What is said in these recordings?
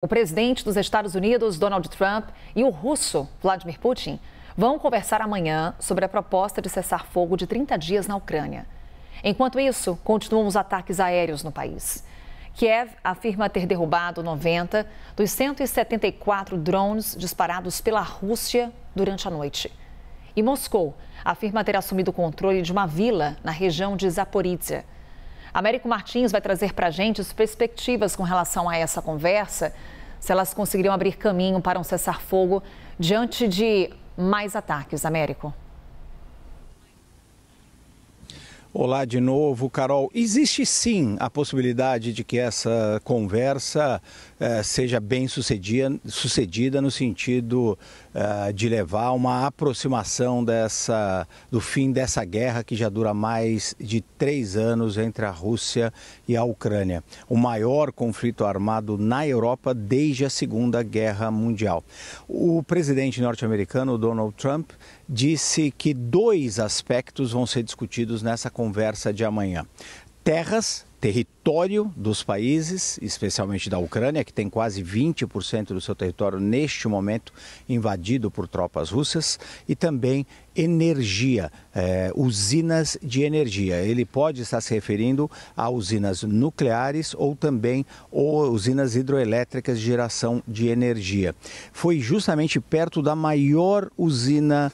O presidente dos Estados Unidos, Donald Trump, e o russo, Vladimir Putin, vão conversar amanhã sobre a proposta de cessar fogo de 30 dias na Ucrânia. Enquanto isso, continuam os ataques aéreos no país. Kiev afirma ter derrubado 90 dos 174 drones disparados pela Rússia durante a noite. E Moscou afirma ter assumido o controle de uma vila na região de Zaporizhia. Américo Martins vai trazer para a gente as perspectivas com relação a essa conversa, se elas conseguiriam abrir caminho para um cessar-fogo diante de mais ataques. Américo. Olá de novo, Carol. Existe sim a possibilidade de que essa conversa seja bem sucedida no sentido de levar a uma aproximação do fim dessa guerra que já dura mais de 3 anos entre a Rússia e a Ucrânia. O maior conflito armado na Europa desde a Segunda Guerra Mundial. O presidente norte-americano, Donald Trump, disse que 2 aspectos vão ser discutidos nessa conversa de amanhã: terras, território dos países, especialmente da Ucrânia, que tem quase 20% do seu território neste momento invadido por tropas russas, e também energia, usinas de energia. Ele pode estar se referindo a usinas nucleares ou também usinas hidroelétricas de geração de energia. Foi justamente perto da maior usina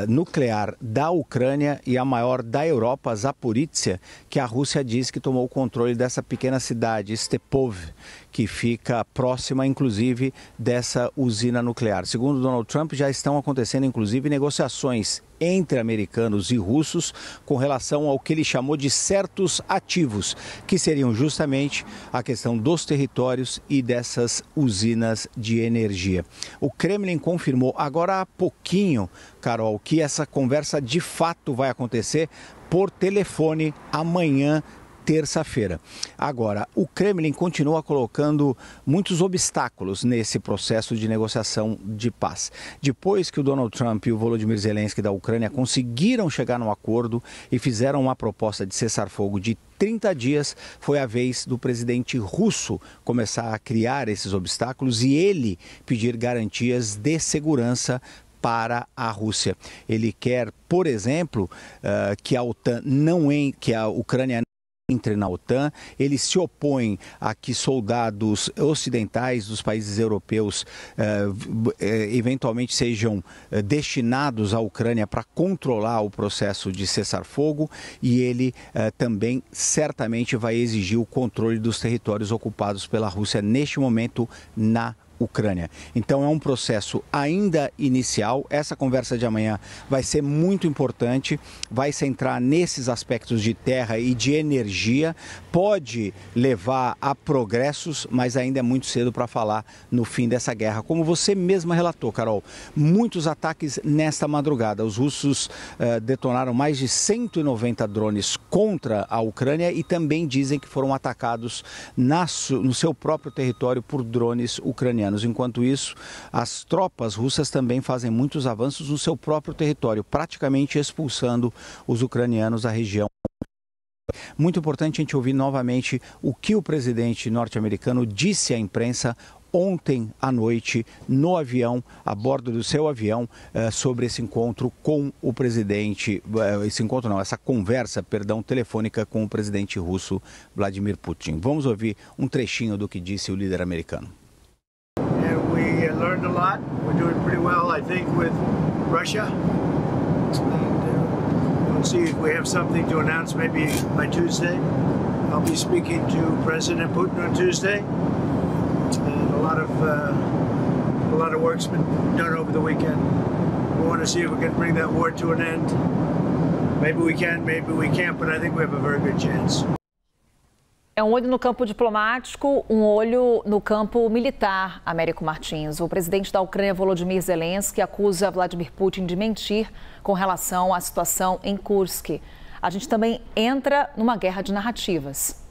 nuclear da Ucrânia e a maior da Europa, Zaporizhia, que a Rússia diz que tomou o controle dessa pequena cidade, Stepov, que fica próxima, inclusive, dessa usina nuclear. Segundo Donald Trump, já estão acontecendo, inclusive, negociações entre americanos e russos com relação ao que ele chamou de certos ativos, que seriam justamente a questão dos territórios e dessas usinas de energia. O Kremlin confirmou agora há pouquinho, Carol, que essa conversa de fato vai acontecer por telefone amanhã, terça-feira. Agora, o Kremlin continua colocando muitos obstáculos nesse processo de negociação de paz. Depois que o Donald Trump e o Volodymyr Zelensky da Ucrânia conseguiram chegar num acordo e fizeram uma proposta de cessar-fogo de 30 dias, foi a vez do presidente russo começar a criar esses obstáculos e ele pedir garantias de segurança para a Rússia. Ele quer, por exemplo, que a OTAN que a Ucrânia entre na OTAN. Ele se opõe a que soldados ocidentais dos países europeus eventualmente sejam destinados à Ucrânia para controlar o processo de cessar-fogo, e ele também certamente vai exigir o controle dos territórios ocupados pela Rússia neste momento na Ucrânia. Então é um processo ainda inicial. Essa conversa de amanhã vai ser muito importante, vai centrar nesses aspectos de terra e de energia, pode levar a progressos, mas ainda é muito cedo para falar no fim dessa guerra. Como você mesma relatou, Carol, muitos ataques nesta madrugada. Os russos detonaram mais de 190 drones contra a Ucrânia e também dizem que foram atacados no seu próprio território por drones ucranianos. Enquanto isso, as tropas russas também fazem muitos avanços no seu próprio território, praticamente expulsando os ucranianos da região. Muito importante a gente ouvir novamente o que o presidente norte-americano disse à imprensa ontem à noite no avião, a bordo do seu avião, sobre esse encontro com o presidente, essa conversa, telefônica com o presidente russo Vladimir Putin. Vamos ouvir um trechinho do que disse o líder americano. We learned a lot. We're doing pretty well, I think, with Russia. And we'll see if we have something to announce maybe by Tuesday. I'll be speaking to President Putin on Tuesday. And a lot of work's been done over the weekend. We want to see if we can bring that war to an end. Maybe we can, maybe we can't, but I think we have a very good chance. É um olho no campo diplomático, um olho no campo militar, Américo Martins. O presidente da Ucrânia, Volodymyr Zelensky, acusa Vladimir Putin de mentir com relação à situação em Kursk. A gente também entra numa guerra de narrativas.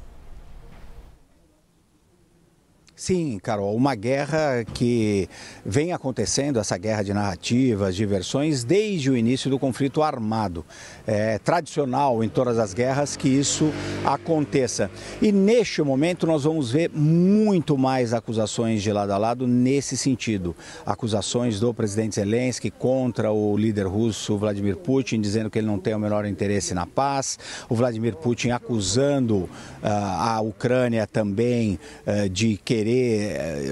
Sim, Carol, uma guerra que vem acontecendo, essa guerra de narrativas, de versões, desde o início do conflito armado. É tradicional em todas as guerras que isso aconteça. E neste momento nós vamos ver muito mais acusações de lado a lado nesse sentido. Acusações do presidente Zelensky contra o líder russo Vladimir Putin, dizendo que ele não tem o menor interesse na paz. O Vladimir Putin acusando a Ucrânia também de querer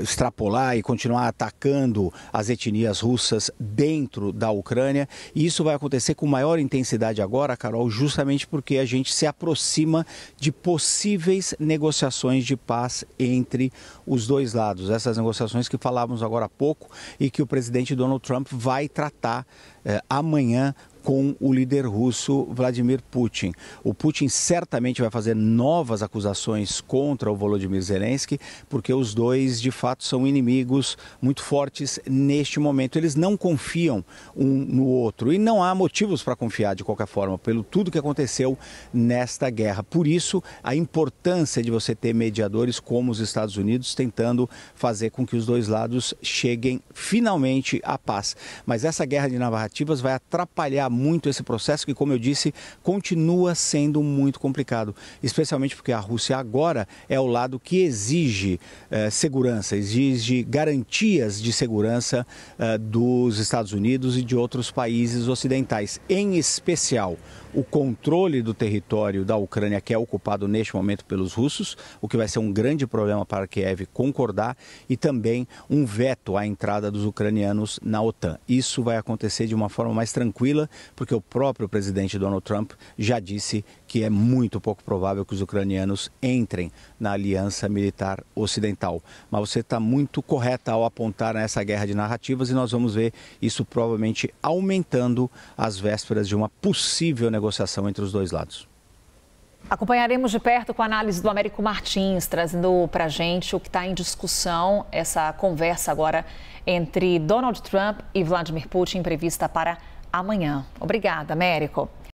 extrapolar e continuar atacando as etnias russas dentro da Ucrânia. E isso vai acontecer com maior intensidade agora, Carol, justamente porque a gente se aproxima de possíveis negociações de paz entre os dois lados. Essas negociações que falávamos agora há pouco e que o presidente Donald Trump vai tratar amanhã com o líder russo Vladimir Putin. O Putin certamente vai fazer novas acusações contra o Volodymyr Zelensky, porque os dois, de fato, são inimigos muito fortes neste momento. Eles não confiam um no outro e não há motivos para confiar de qualquer forma, pelo tudo que aconteceu nesta guerra. Por isso, a importância de você ter mediadores como os Estados Unidos tentando fazer com que os dois lados cheguem finalmente à paz. Mas essa guerra de narrativas vai atrapalhar muito esse processo que, como eu disse, continua sendo muito complicado, especialmente porque a Rússia agora é o lado que exige segurança, exige garantias de segurança dos Estados Unidos e de outros países ocidentais, em especial o controle do território da Ucrânia, que é ocupado neste momento pelos russos, o que vai ser um grande problema para Kiev concordar, e também um veto à entrada dos ucranianos na OTAN. Isso vai acontecer de uma forma mais tranquila, porque o próprio presidente Donald Trump já disse que é muito pouco provável que os ucranianos entrem na aliança militar ocidental. Mas você está muito correta ao apontar nessa guerra de narrativas e nós vamos ver isso provavelmente aumentando às vésperas de uma possível negociação entre os dois lados. Acompanharemos de perto com a análise do Américo Martins, trazendo para a gente o que está em discussão, essa conversa agora entre Donald Trump e Vladimir Putin, prevista para amanhã. Obrigada, Américo.